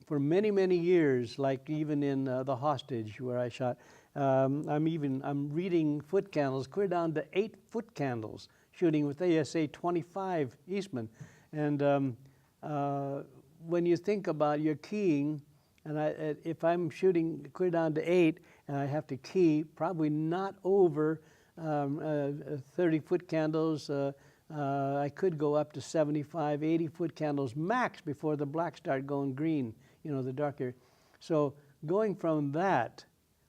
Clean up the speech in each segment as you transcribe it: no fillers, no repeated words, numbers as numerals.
for many, many years, like even in The Hostage where I shot, I'm reading foot candles, clear down to 8 foot candles, shooting with ASA 25 Eastman. And when you think about your keying, and if I'm shooting clear down to 8 and I have to key, probably not over 30 foot candles, I could go up to 75, 80 foot candles max before the blacks start going green, you know, the darker. So going from that,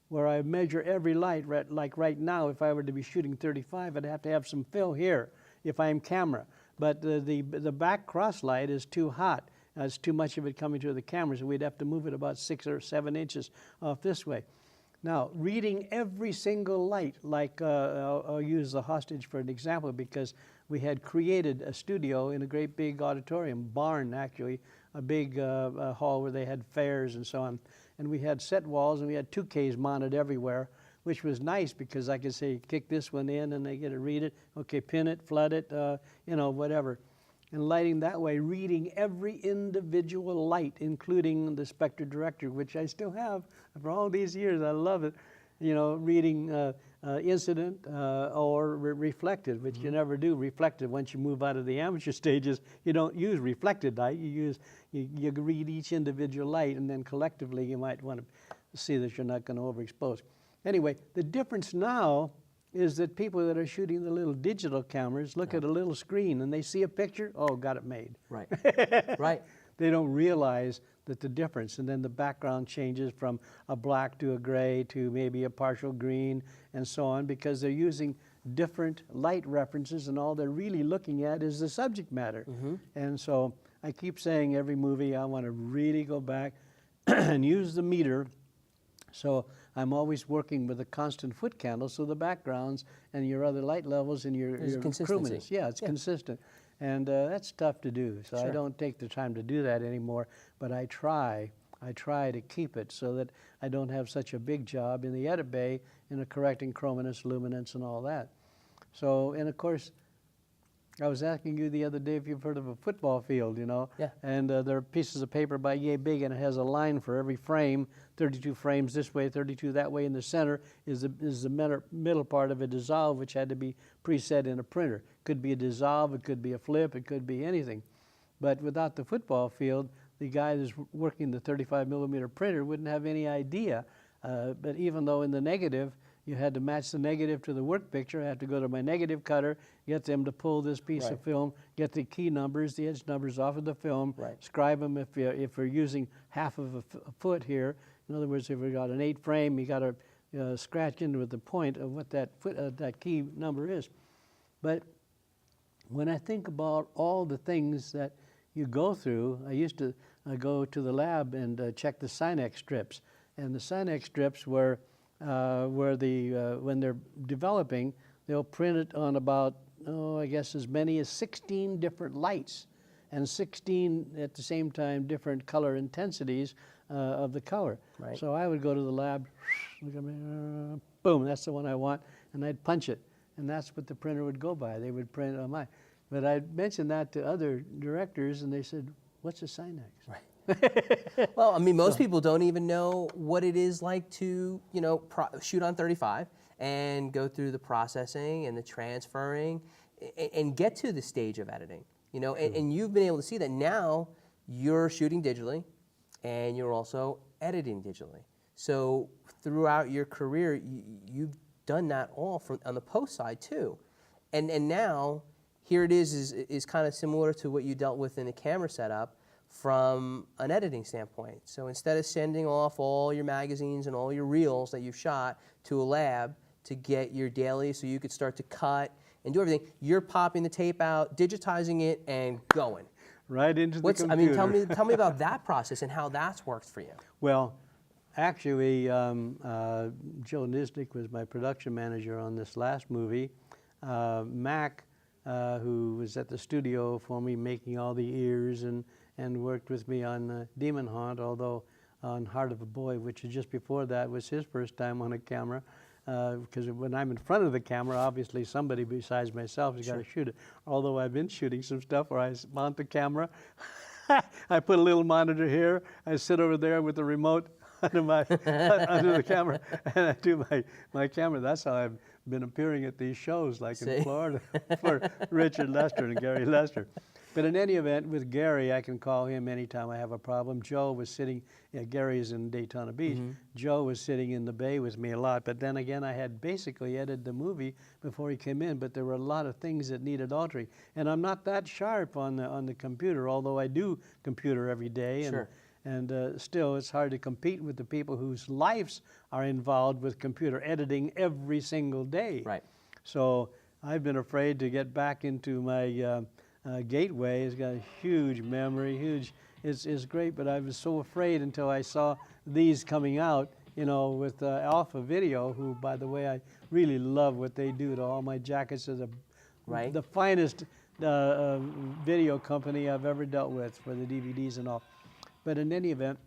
where I measure every light, like right now, if I were to be shooting 35, I'd have to have some fill here if I'm camera. But the back cross light is too hot. It's too much of it coming to the camera, so we'd have to move it about 6 or 7 inches off this way. Now, reading every single light, like I'll use The Hostage for an example, because we had created a studio in a great big auditorium, barn actually, a big hall where they had fairs and so on. And we had set walls and we had 2Ks mounted everywhere, which was nice because I could say, kick this one in and they get to read it. Okay, pin it, flood it, you know, whatever. And lighting that way, reading every individual light, including the Spectre Director, which I still have for all these years. I love it. You know, reading incident or reflected, which you never do. Reflected, once you move out of the amateur stages, you don't use reflected light. You read each individual light, and then collectively you might want to see that you're not going to overexpose. Anyway, the difference now is that people that are shooting the little digital cameras look at a little screen and they see a picture, oh, got it made. Right, right. They don't realize that the difference, and then the background changes from a black to a gray to maybe a partial green and so on, because they're using different light references and all they're really looking at is the subject matter. And so I keep saying every movie I want to really go back and use the meter. So I'm always working with a constant foot candle, so the backgrounds and your other light levels and your crewminess. Yeah, it's consistent. And that's tough to do, so I don't take the time to do that anymore, but I try to keep it so that I don't have such a big job in the edit bay in correcting chrominance, luminance, and all that. So, and of course, I was asking you the other day if you've heard of a football field, you know? Yeah. And there are pieces of paper by yay big, and it has a line for every frame, 32 frames this way, 32 that way. In the center is the middle part of a dissolve, which had to be preset in a printer. Could be a dissolve, it could be a flip, it could be anything. But without the football field, the guy that's working the 35 millimeter printer wouldn't have any idea. But even though in the negative, you had to match the negative to the work picture. I had to go to my negative cutter, get them to pull this piece of film, get the key numbers, the edge numbers off of the film, scribe them if we're using half of a foot here. In other words, if we got an 8 frame, you got to scratch into the point of what that that key number is. But when I think about all the things that you go through, I used to go to the lab and check the Sinex strips. And the Sinex strips were when they're developing, they'll print it on about, I guess as many as 16 different lights and 16 at the same time different color intensities of the color. Right. So I would go to the lab, look at me, boom, that's the one I want, and I'd punch it. And that's what the printer would go by. They would print it on mine. But I mentioned that to other directors, and they said, what's a Sinex? Right. Well, I mean, most people don't even know what it is like to, you know, shoot on 35 and go through the processing and the transferring and get to the stage of editing, you know, and you've been able to see that now you're shooting digitally and you're also editing digitally. So throughout your career, you've done that all on the post side too. And now here it is kind of similar to what you dealt with in the camera setup from an editing standpoint. So instead of sending off all your magazines and all your reels that you've shot to a lab to get your daily so you could start to cut and do everything, you're popping the tape out, digitizing it, and going. Right into the computer. I mean, tell me about that process and how that's worked for you. Well, actually, Joe Nisnik was my production manager on this last movie. Mac, who was at the studio for me making all the ears and worked with me on Demon Haunt, although on Heart of a Boy, which is just before that, was his first time on a camera. Because when I'm in front of the camera, obviously somebody besides myself has got to shoot it. Although I've been shooting some stuff where I mount the camera I put a little monitor here. I sit over there with the remote under the camera, and I do my camera. That's how I've been appearing at these shows, like in Florida, for Richard Lester and Gary Lester. But in any event, with Gary, I can call him anytime I have a problem. Joe was sitting, Gary is in Daytona Beach. Joe was sitting in the Bay with me a lot. But then again, I had basically edited the movie before he came in, but there were a lot of things that needed altering. And I'm not that sharp on the computer, although I do computer every day. Sure. And still, it's hard to compete with the people whose lives are involved with computer editing every single day. Right. So I've been afraid to get back into my Gateway. It's got a huge memory, huge. It's great, but I was so afraid until I saw these coming out, with Alpha Video, who, by the way, I really love what they do to all my jackets. Is the finest video company I've ever dealt with for the DVDs and all. But in any event,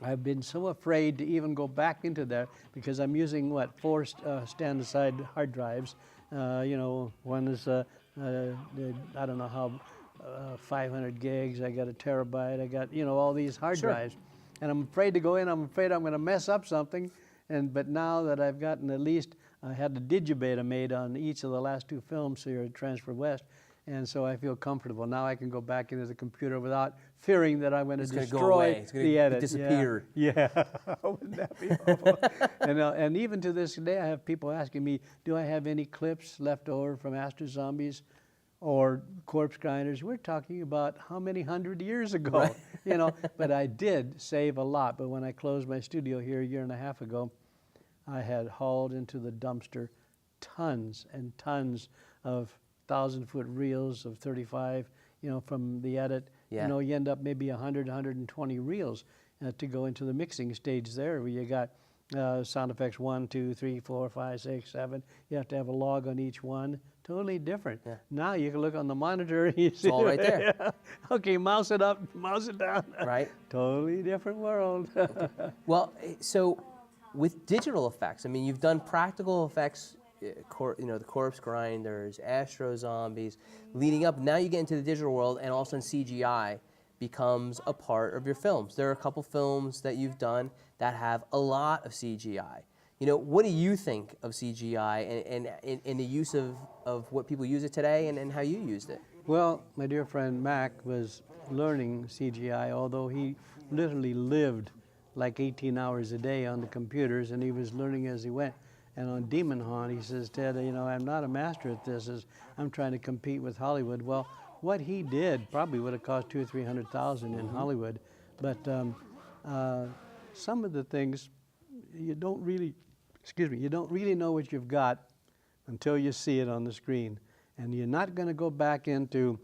I've been so afraid to even go back into there because I'm using, 4 stand-aside hard drives. One is, I don't know how, 500 gigs, I got a terabyte, I got, all these hard drives. And I'm afraid to go in, I'm afraid I'm going to mess up something. But now that I've gotten at least, I had the digibeta made on each of the last 2 films here at Transfer West. And so I feel comfortable. Now I can go back into the computer without fearing that I'm going to destroy the edit. Disappear. Yeah. Wouldn't that be awful? And even to this day, I have people asking me, do I have any clips left over from Astro Zombies or Corpse Grinders? We're talking about how many 100 years ago, But I did save a lot. But when I closed my studio here a year and a half ago, I had hauled into the dumpster tons and tons of 1,000-foot reels of 35, from the edit. Yeah. You end up maybe 100, 120 reels to go into the mixing stage there, where you got sound effects 1, 2, 3, 4, 5, 6, 7. You have to have a log on each one. Totally different. Yeah. Now you can look on the monitor and you see it's all right there. Yeah. Okay, mouse it up, mouse it down. Right. Totally different world. Okay. Well, so with digital effects, you've done practical effects. The Corpse Grinders, Astro Zombies, leading up. Now you get into the digital world, and all of a sudden CGI becomes a part of your films. There are a couple films that you've done that have a lot of CGI. What do you think of CGI and the use of what people use it today and how you used it? Well, my dear friend Mac was learning CGI, although he literally lived like 18 hours a day on the computers, and he was learning as he went. And on Demon Haunt, he says, Ted, I'm not a master at this. I'm trying to compete with Hollywood. Well, what he did probably would have cost $200,000 or $300,000 in Hollywood. But some of the things you don't really know what you've got until you see it on the screen. And you're not going to go back into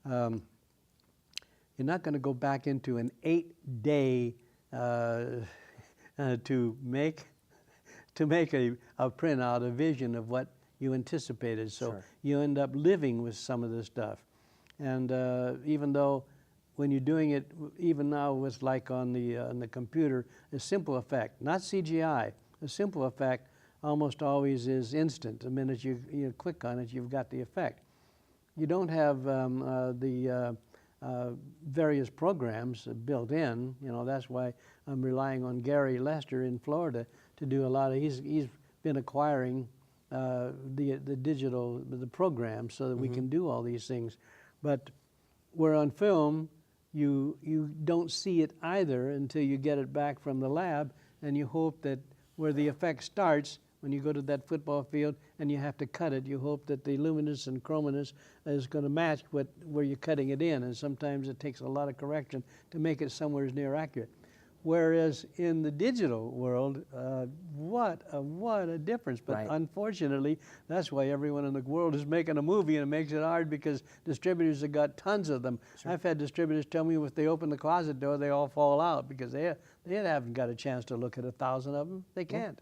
an 8-day to make a printout, a vision of what you anticipated. So you end up living with some of this stuff. And even though when you're doing it, even now with like on the computer, a simple effect, not CGI, a simple effect almost always is instant. The minute you click on it, you've got the effect. You don't have the various programs built in. That's why I'm relying on Gary Lester in Florida to do a lot of. He's been acquiring the programs so that we can do all these things. But where on film, you don't see it either until you get it back from the lab, and you hope that where the effect starts, when you go to that football field and you have to cut it, you hope that the luminous and chrominous is going to match where you're cutting it in, and sometimes it takes a lot of correction to make it somewhere near accurate. Whereas in the digital world, what a difference. But unfortunately, that's why everyone in the world is making a movie, and it makes it hard because distributors have got tons of them. I've had distributors tell me if they open the closet door, they all fall out because they haven't got a chance to look at 1,000 of them. They can't.